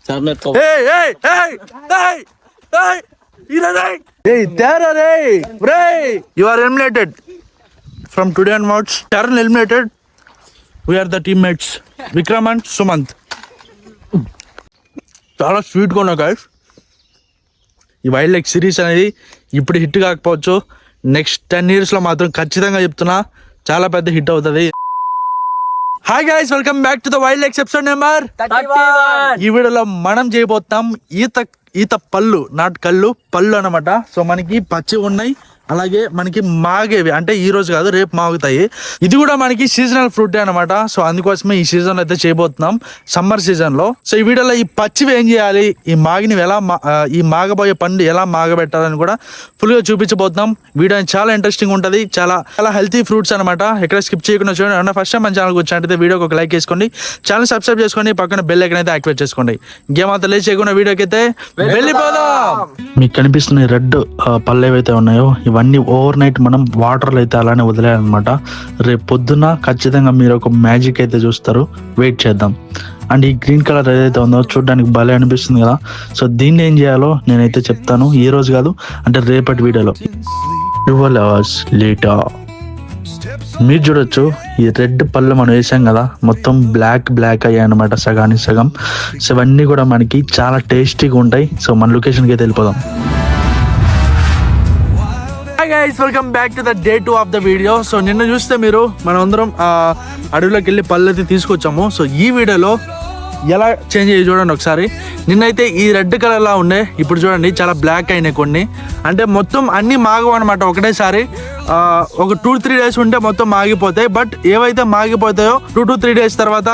You are eliminated. From today onwards, Taran eliminated. We are the teammates, Vikram and Sumant. చాలా స్వీట్గా ఉన్నా guys. ఈ wild life series అనేది ఇప్పుడు hit కాకపోవచ్చు, నెక్స్ట్ 10 yearsలో మాత్రం ఖచ్చితంగా చెప్తున్నా చాలా పెద్ద హిట్ అవుతుంది. Hi guys, welcome back to the wild life episode number 31. ఈ వీడియోలో మనం చేయబోతాం ఈత పళ్ళు, నాటు కళ్ళు పళ్ళు అనమాట. సో మనకి పచ్చి ఉన్నాయి, అలాగే మనకి మాగేవి, అంటే ఈ రోజు కాదు రేపు మాగుతాయి. ఇది కూడా మనకి సీజనల్ ఫ్రూట్ అనమాట. సో అందుకోసమే ఈ సీజన్ అయితే చేయబోతున్నాం, సమ్మర్ సీజన్ లో. సో ఈ వీడియోలో ఈ పచ్చివి ఏం చేయాలి, ఈ మాగిని ఎలా ఈ మాగబోయే పండు ఎలా మాగబెట్టాలని కూడా ఫుల్ గా చూపించబోతున్నాం. వీడియో చాలా ఇంట్రెస్టింగ్ ఉంటుంది, చాలా చాలా హెల్తీ ఫ్రూట్స్ అనమాట. ఎక్కడ స్కిప్ చేయకుండా చూడండి. ఏమన్నా ఫస్ట్ టైం మన ఛానల్ వచ్చినట్టయితే వీడియోకి ఒక లైక్ వేసుకోండి, ఛానల్ సబ్స్క్రైబ్ చేసుకోండి, పక్కన బెల్ ఐకాన్ అయితే యాక్టివేట్ చేసుకోండి. ఇంకేమంతా లేట్ చేయకుండా వీడియోకి అయితే వెళ్ళిపోదాం. మీకు కనిపిస్తున్న రెడ్ పళ్ళు ఏవైతే ఉన్నాయో ఇవన్నీ ఓవర్ నైట్ మనం వాటర్లో అయితే అలానే వదిలేయాలన్నమాట. రేపు పొద్దున్న ఖచ్చితంగా మీరు ఒక మ్యాజిక్ అయితే చూస్తారు, వెయిట్ చేద్దాం. అండ్ ఈ గ్రీన్ కలర్ ఏదైతే ఉందో చూడడానికి భలే అనిపిస్తుంది కదా. సో దీన్ని ఏం చేయాలో నేనైతే చెప్తాను, ఈ రోజు కాదు అంటే రేపటి వీడియోలో. 12 hours later మీరు చూడొచ్చు, ఈ రెడ్ పళ్ళు మనం వేసాం కదా, మొత్తం బ్లాక్ అయ్యాయి అనమాట, సగానికి సగం. సో ఇవన్నీ కూడా మనకి చాలా టేస్టీగా ఉంటాయి. సో మన లొకేషన్కి అయితే వెళ్ళిపోదాం. Hi guys, welcome back to the day 2 of the video. So నిన్న చూస్తే మీరు మనం అందరం అడవిలోకి వెళ్ళి పళ్ళు అయితే తీసుకొచ్చాము. సో ఈ వీడియోలో ఎలా చేంజ్ అయ్యి చూడండి ఒకసారి. నిన్నైతే ఈ రెడ్ కలర్లా ఉండే, ఇప్పుడు చూడండి చాలా బ్లాక్ అయినాయి కొన్ని. అంటే మొత్తం అన్నీ మాగవు అనమాట ఒకటేసారి. ఒక 2-3 days ఉంటే మొత్తం మాగిపోతాయి. బట్ ఏవైతే మాగిపోతాయో 2-3 days తర్వాత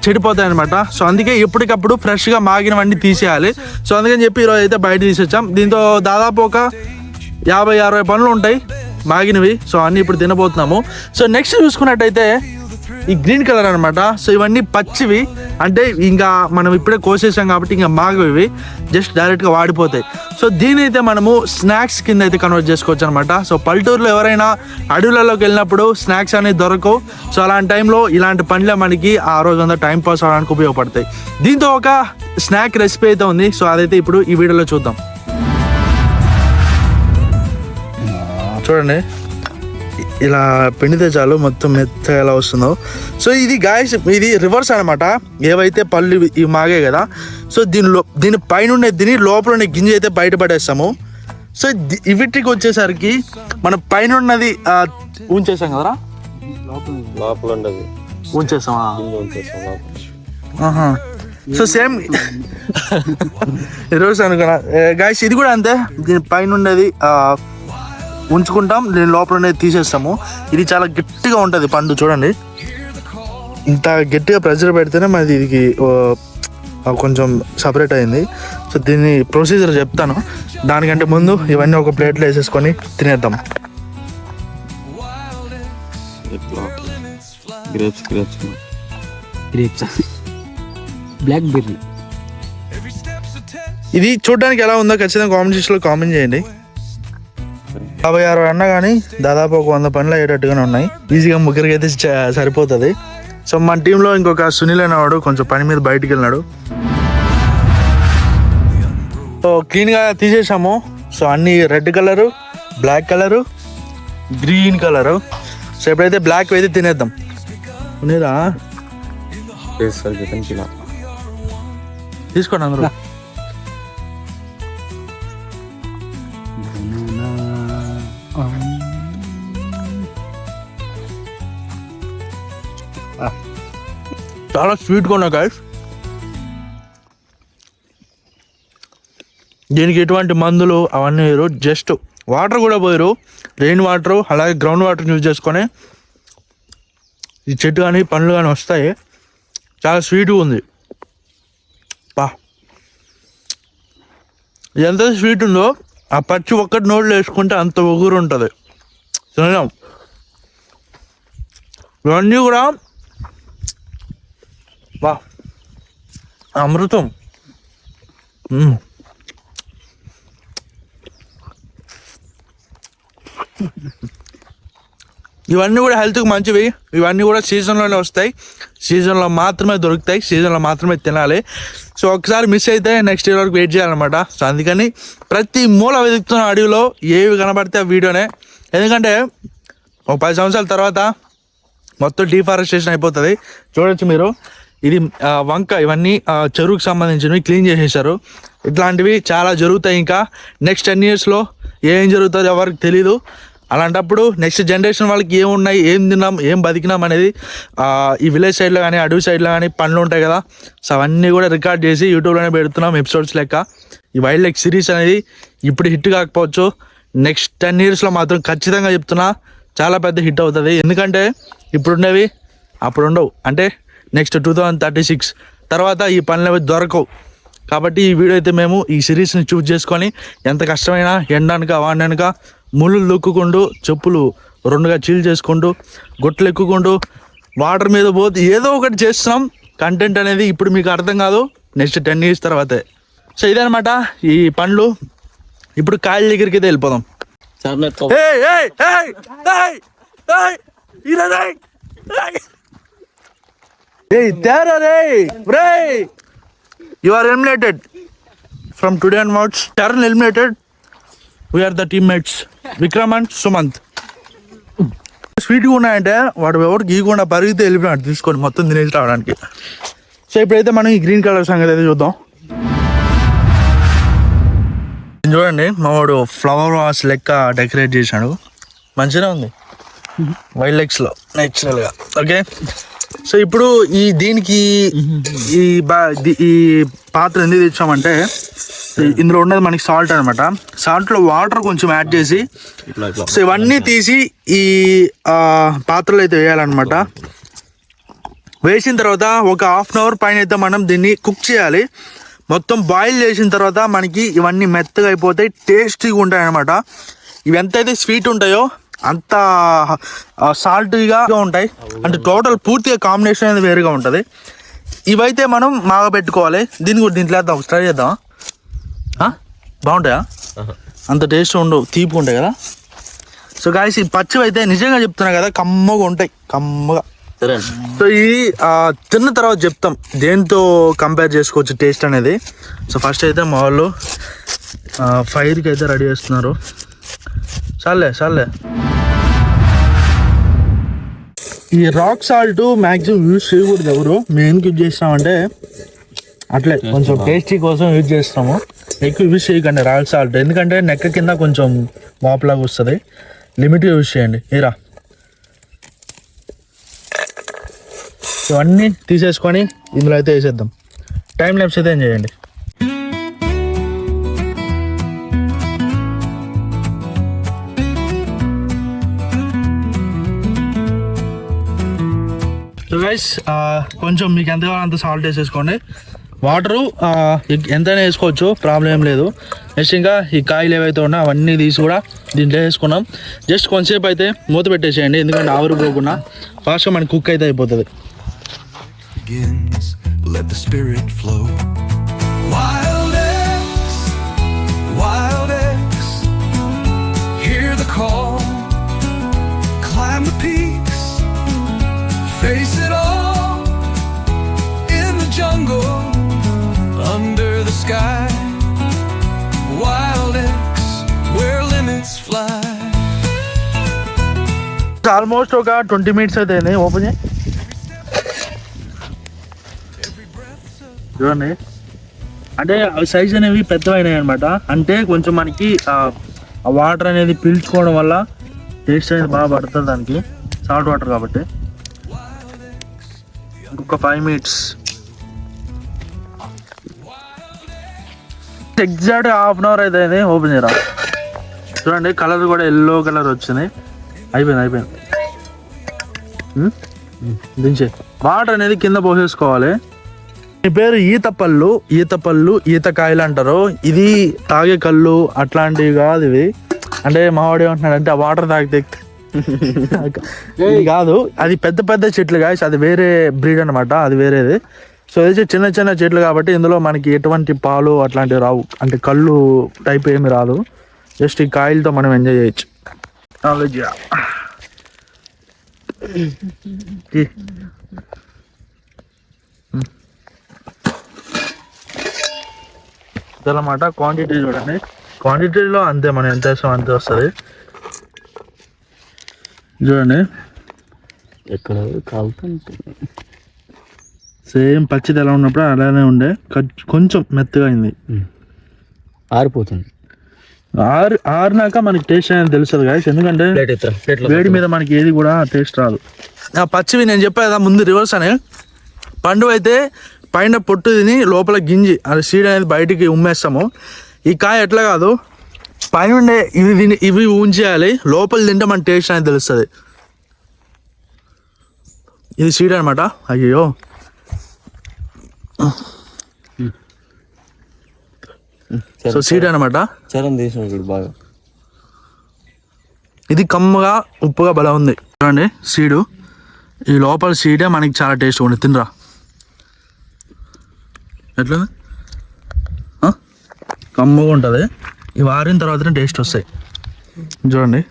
చెడిపోతాయి అనమాట. సో అందుకే ఎప్పటికప్పుడు ఫ్రెష్గా మాగినవన్నీ తీసేయాలి. సో అందుకని చెప్పి ఈరోజు అయితే బయట తీసేచ్చాం. దీంతో దాదాపు ఒక 50-60 పనులు ఉంటాయి మాగినవి. సో అన్నీ ఇప్పుడు తినబోతున్నాము. సో నెక్స్ట్ చూసుకున్నట్టయితే ఈ గ్రీన్ కలర్ అనమాట. సో ఇవన్నీ పచ్చివి, అంటే ఇంకా మనం ఇప్పుడే కోసేసాం కాబట్టి ఇంకా మాగవి, జస్ట్ డైరెక్ట్గా వాడిపోతాయి. సో దీని అయితే మనము స్నాక్స్ కింద అయితే కన్వర్ట్ చేసుకోవచ్చు అనమాట. సో పల్లెటూరులో ఎవరైనా అడవులలోకి వెళ్ళినప్పుడు స్నాక్స్ అనేది దొరకవు. సో అలాంటి టైంలో ఇలాంటి పండ్లే మనకి ఆ రోజంతా టైం పాస్ అవడానికి ఉపయోగపడతాయి. దీంతో ఒక స్నాక్ రెసిపీ అయితే ఉంది. సో అదైతే ఇప్పుడు ఈ వీడియోలో చూద్దాం. చూడండి, ఇలా పిండితే చాలు మొత్తం మెత్తగా ఎలా వస్తుందో. సో ఇది గాయస్, ఇది రివర్స్ అనమాట. ఏవైతే పళ్ళు ఇవి మాగే కదా, సో దీని పైన దీని లోపల గింజ అయితే బయటపడేస్తాము. సో వీటికి వచ్చేసరికి మనం పైన ఉన్నది ఉంచేసాం కదరా, ఉంచేస్తామా? సో సేమ్ రివర్స్ అనుకున్నా గాయస్. ఇది కూడా అంతే, దీని పైన ఉన్నది ఉంచుకుంటాం, దీని లోపల తీసేస్తాము. ఇది చాలా గట్టిగా ఉంటుంది పండు, చూడండి ఇంత గట్టిగా ప్రెషర్ పెడితేనే మరి ఇది కొంచెం సపరేట్ అయింది. సో దీన్ని ప్రొసీజర్ చెప్తాను, దానికంటే ముందు ఇవన్నీ ఒక ప్లేట్లో వేసేసుకొని తినేద్దాం. బ్లాక్బెర్రీ ఇది చూడడానికి ఎలా ఉందో ఖచ్చితంగా కామెంట్ సెక్షన్లో కామెంట్ చేయండి. 50-60 అన్నా కానీ దాదాపు ఒక 100 పనులు అయ్యేటట్టుగానే ఉన్నాయి. ఈజీగా ముగ్గురికి అయితే సరిపోతుంది. సో మన టీంలో ఇంకొక సునీల్ అనేవాడు కొంచెం పని మీద బయటికి వెళ్ళినాడు. సో క్లీన్గా తీసేసాము. సో అన్ని red colour, black colour, green colour. So ఎప్పుడైతే బ్లాక్ అయితే తినేద్దాం. సునీరా తీసుకోండి అందరూ. చాలా స్వీట్గా ఉన్నాయి గైస్. దీనికి ఎటువంటి మందులు అవన్నీ వేరు, జస్ట్ వాటర్ కూడా పోయారు, రెయిన్ వాటర్ అలాగే గ్రౌండ్ వాటర్ యూజ్ చేసుకొని ఈ చెట్టు కానీ పండ్లు కానీ వస్తాయి. చాలా స్వీట్గా ఉంది. ఎంత స్వీట్ ఉందో ఆ పచ్చి ఒక్కటి నోట్లో వేసుకుంటే అంత ఒగురు ఉంటుంది. తినడం ఇవన్నీ కూడా అమృతం. ఇవన్నీ కూడా హెల్త్కి మంచివి. ఇవన్నీ కూడా సీజన్లోనే వస్తాయి, సీజన్లో మాత్రమే దొరుకుతాయి, సీజన్లో మాత్రమే తినాలి. సో ఒకసారి మిస్ అయితే నెక్స్ట్ ఇయర్ వరకు వెయిట్ చేయాలన్నమాట. సో అందుకని ప్రతి మూల వెతుకుతున్న అడవిలో ఏవి కనబడితే ఆ వీడియోనే. ఎందుకంటే ఒక 10 సంవత్సరాల తర్వాత మొత్తం డీఫారెస్టేషన్ అయిపోతుంది. చూడొచ్చు మీరు, ఇది వంక, ఇవన్నీ చెరువుకు సంబంధించినవి క్లీన్ చేసేసారు. ఇట్లాంటివి చాలా జరుగుతాయి. ఇంకా నెక్స్ట్ 10 yearsలో ఏం జరుగుతుందో ఎవరికి తెలీదు. అలాంటప్పుడు నెక్స్ట్ జనరేషన్ వాళ్ళకి ఏమున్నాయి, ఏం తిన్నాం, ఏం బతికినాం అనేది ఈ విలేజ్ సైడ్లో కానీ అడవి సైడ్లో కానీ పనులు ఉంటాయి కదా. సో అవన్నీ కూడా రికార్డ్ చేసి యూట్యూబ్లోనే పెడుతున్నాం ఎపిసోడ్స్ లెక్క. ఈ వైల్డ్ లైఫ్ సిరీస్ అనేది ఇప్పుడు హిట్ కాకపోవచ్చు, నెక్స్ట్ 10 yearsలో మాత్రం ఖచ్చితంగా చెప్తున్నా చాలా పెద్ద హిట్ అవుతుంది. ఎందుకంటే ఇప్పుడున్నవి అప్పుడు ఉండవు. అంటే నెక్స్ట్ 2036 తర్వాత ఈ పనులు అవి దొరకవు. కాబట్టి ఈ వీడియో అయితే మేము ఈ సిరీస్ని చూస్ చేసుకొని ఎంత కష్టమైనా ఎండనక వాడినక ముళ్ళు దొక్కుంటూ చెప్పులు 2గా చీల్ చేసుకుంటూ గొట్లు ఎక్కుకుంటూ వాటర్ మీద పోతే ఏదో ఒకటి చేస్తున్నాం. కంటెంట్ అనేది ఇప్పుడు మీకు అర్థం కాదు, నెక్స్ట్ 10 years తర్వాతే. సో ఇదనమాట ఈ పనులు. ఇప్పుడు కాయల దగ్గరికి అయితే వెళ్ళిపోదాం. You are eliminated from today onwards. Charan eliminated. We are the teammates Vikram and Sumant. స్వీట్గా ఉన్నాయంటే వాడు ఎవరు గీయకుండా పరిగితే వెళ్ళిపోయినాడు తీసుకొని మొత్తం తినేసి రావడానికి. సో ఇప్పుడైతే మనం ఈ గ్రీన్ కలర్ సంగతి అయితే చూద్దాం. చూడండి మా వాడు ఫ్లవర్ వాస్ లెక్క డెకరేట్ చేశాడు, మంచిగా ఉంది వైల్డ్ లైఫ్స్లో నేచురల్గా. ఓకే, సో ఇప్పుడు దీనికి ఈ పాత్ర ఎందుకు తెచ్చామంటే ఇందులో ఉన్నది మనకి సాల్ట్ అనమాట. సాల్ట్లో వాటర్ కొంచెం యాడ్ చేసి సో ఇవన్నీ తీసి ఈ పాత్రలో అయితే వేయాలన్నమాట. వేసిన తర్వాత ఒక 1/2 hour పైన అయితే మనం దీన్ని కుక్ చేయాలి. మొత్తం బాయిల్ చేసిన తర్వాత మనకి ఇవన్నీ మెత్తగా అయిపోతాయి, టేస్టీగా ఉంటాయి అనమాట. ఇవి ఎంతైతే స్వీట్ ఉంటాయో అంత సాల్టీగా ఉంటాయి. అంటే టోటల్ పూర్తిగా కాంబినేషన్ అనేది వేరుగా ఉంటుంది. ఇవైతే మనం మాగా పెట్టుకోవాలి. దీన్ని కూడా దీంట్లో వేద్దాం, ట్రై చేద్దాం. బాగుంటాయా? అంత టేస్ట్ ఉండవు, తీపి ఉంటాయి కదా. సో గాయస్ ఈ పచ్చివి అయితే నిజంగా చెప్తున్నా కదా కమ్మగా ఉంటాయి, కమ్మగా. సో ఇది తిన్న తర్వాత చెప్తాం దేంతో కంపేర్ చేసుకోవచ్చు టేస్ట్ అనేది. సో ఫస్ట్ అయితే మా వాళ్ళు ఫైర్కి అయితే రెడీ చేస్తున్నారు. చాలే ఈ రాక్ సాల్ట్ మ్యాక్సిమం యూజ్ చేయకూడదు ఎవరు. మేము ఎందుకు యూజ్ చేస్తామంటే అట్లే కొంచెం టేస్టీ కోసం యూజ్ చేస్తాము. ఎక్కువ యూజ్ చేయకండి రాక్ సాల్ట్, ఎందుకంటే నెక్క కింద కొంచెం వాపులాగా వస్తుంది. లిమిట్గా యూజ్ చేయండి. ఏరా ఇవన్నీ తీసేసుకొని ఇందులో అయితే వేసేద్దాం. టైం ల్యాప్స్ అయితే ఏం చేయండి. సో గైస్ కొంచెం మీకు ఎంత కావాలో అంత సాల్ట్ వేసేసుకోండి. వాటరు ఎంతైనా వేసుకోవచ్చు, ప్రాబ్లం ఏం లేదు. నెక్స్ట్ ఇంకా ఈ కాయలు ఏవైతే ఉన్నాయో అవన్నీ తీసి కూడా దీంట్లో వేసుకున్నాం. జస్ట్ కొంచెంసేపు అయితే మూత పెట్టేసేయండి, ఎందుకంటే ఆవిరి పోకుండా ఫాస్ట్గా మనకి కుక్ అయితే అయిపోతుంది. Let the spirit flow. Wild X, hear the call, climb the peaks, face it all, in the jungle, under the sky. Wild X, where limits fly. Almost ఒక 20 minutes అయితే అయింది. ఓపెన్ చేయి చూడండి. అంటే అవి సైజ్ అనేవి పెద్దవైనాయి అనమాట. అంటే కొంచెం మనకి ఆ వాటర్ అనేది పీల్చుకోవడం వల్ల టేస్ట్ అనేది బాగా పడుతుంది దానికి, సాల్ట్ వాటర్ కాబట్టి. ఇంకొక 5 minutes, ఎగ్జాక్ట్ 1/2 hour అయితే అయింది. ఓపెన్ చేయరా. చూడండి కలర్ కూడా ఎల్లో కలర్ వచ్చింది. అయిపోయింది. దించే వాటర్ అనేది కింద పోసేసుకోవాలి. ఈ పేరు ఈతపళ్ళు ఈతకాయలు అంటారు. ఇది తాగే కళ్ళు అట్లాంటివి కాదు ఇవి. అంటే మావాడు ఏమంటున్నాడంటే ఆ వాటర్ తాగితే ఇది కాదు, అది పెద్ద చెట్లు కాదు, అది వేరే బ్రీడ్ అనమాట, అది వేరేది. సో ఇది చిన్న చెట్లు కాబట్టి ఇందులో మనకి ఎటువంటి పాలు అట్లాంటివి రావు, అంటే కళ్ళు టైప్ ఏమి రాదు. జస్ట్ ఈ కాయలతో మనం ఎంజాయ్ చేయొచ్చు. ఇదన్నమాట క్వాంటిటీ చూడండి. క్వాంటిటీలో అంతే, మనం ఎంత వేస్తాం అంతే వస్తుంది. చూడండి ఎక్కడ కాలుతుంది. సేమ్ పచ్చిది ఎలా ఉన్నప్పుడు అలానే ఉండే, కొంచెం మెత్తగా అయింది. ఆరిపోతుంది. ఆరినాక మనకి టేస్ట్ అనేది తెలుస్తుంది గాయస్, ఎందుకంటే వేడి మీద మనకి ఏది కూడా టేస్ట్ రాదు. పచ్చివి నేను చెప్పా కదా ముందు రివర్స్ అని, పండు అయితే పైన పొట్టు తిని లోపల గింజి అది సీడ్ అనేది బయటికి ఉమ్మేస్తాము. ఈ కాయ ఎట్లా కాదు, పైన ఉండే ఇవి ఉంచేయాలి, లోపల తింటే మన టేస్ట్ అనేది తెలుస్తుంది. ఇది సీడ్ అనమాట. అయ్యో సో సీడ్ అనమాట. చరణ్ తీసినాడు బాగా. ఇది కమ్మగా ఉప్పుగా బలం ఉంది చూడండి సీడు. ఈ లోపల సీడే మనకి చాలా టేస్ట్ ఉంది. తినరా ఎట్లా కమ్మగా ఉంటుంది. ఇవి ఆరిన తర్వాతనే టేస్ట్ వస్తాయి. చూడండి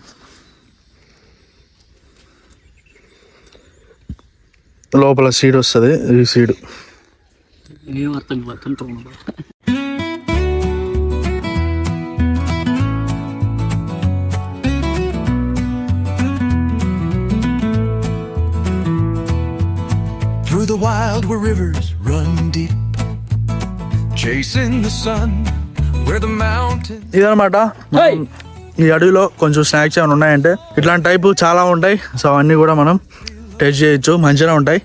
లోపల సీడ్ వస్తుంది. ఈ seed Through the wild where rivers run deep, chasing the sun where the mountains. ఇదనమాట ఈ అడవిలో కొంచెం స్నాక్స్ ఏమైనా ఉన్నాయంటే ఇట్లాంటి టైపు చాలా ఉంటాయి. సో అవన్నీ కూడా మనం టేస్ట్ చేయొచ్చు, మంచిగా ఉంటాయి.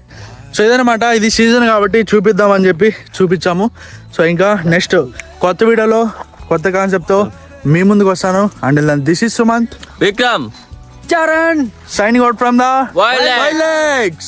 సో ఇదనమాట, ఇది సీజన్ కాబట్టి చూపిద్దామని చెప్పి చూపించాము. సో ఇంకా నెక్స్ట్ కొత్త వీడియోలో కొత్త కాన్సెప్ట్తో మీ ముందుకు వస్తాను. And this is Sumanth, Vikram, Charan signing out from the Wild Legs. Wild Legs.